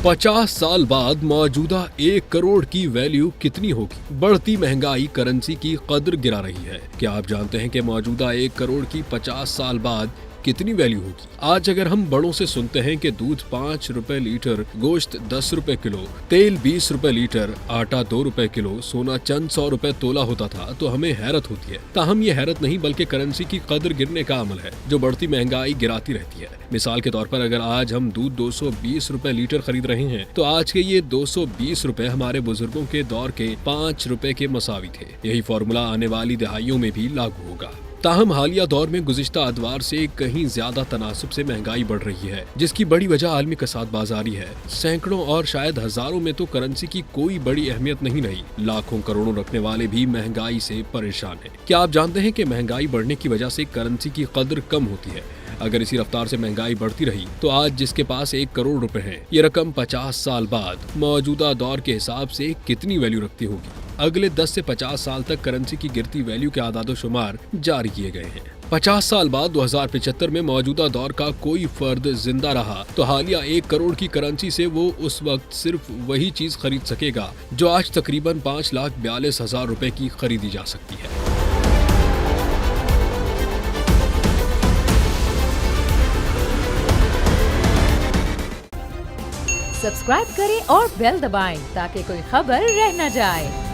50 साल बाद मौजूदा 1 करोड़ की वैल्यू कितनी होगी? बढ़ती महंगाई करेंसी की कदर गिरा रही है। क्या आप जानते हैं कि मौजूदा 1 करोड़ की 50 साल बाद कितनी वैल्यू होगी? आज अगर हम बड़ों से सुनते हैं कि दूध 5 रुपए लीटर, गोश्त 10 रुपए किलो, तेल 20 रुपए लीटर, आटा 2 रुपए किलो, सोना चंद 100 रुपए तोला होता था, तो हमें हैरत होती है। ताहम ये हैरत नहीं बल्कि करेंसी की कदर गिरने का अमल है जो बढ़ती महंगाई गिराती रहती है। मिसाल के तौर पर अगर आज हम दूध 220 रुपए लीटर खरीद रहे हैं तो आज के ये 220 रुपए हमारे बुजुर्गों के दौर के 5 रुपए के मसावी थे। यही फॉर्मूला आने वाली दहाइयों में भी लागू होगा। ताहम हालिया दौर में गुज़िश्ता अदवार से कहीं ज्यादा तनासुब से महंगाई बढ़ रही है, जिसकी बड़ी वजह आलमी कसाद बाजारी है। सैकड़ों और शायद हजारों में तो करेंसी की कोई बड़ी अहमियत नहीं रही। लाखों करोड़ों रखने वाले भी महंगाई से परेशान हैं। क्या आप जानते हैं कि महंगाई बढ़ने की वजह से करेंसी की कदर कम होती है? अगर इसी रफ्तार से महंगाई बढ़ती रही तो आज जिसके पास 1 करोड़ रुपए है, ये रकम 50 साल बाद मौजूदा दौर के हिसाब से कितनी वैल्यू रखती होगी? अगले 10 से 50 साल तक करेंसी की गिरती वैल्यू के आदाद-ओ-शुमार जारी किए गए हैं। 50 साल बाद 2075 में मौजूदा दौर का कोई फर्द जिंदा रहा तो हालिया 1 करोड़ की करेंसी से वो उस वक्त सिर्फ वही चीज खरीद सकेगा जो आज तकरीबन 5,42,000 रुपए की खरीदी जा सकती है। सब्सक्राइब करें और बेल दबाएं ताकि कोई खबर रह न जाए।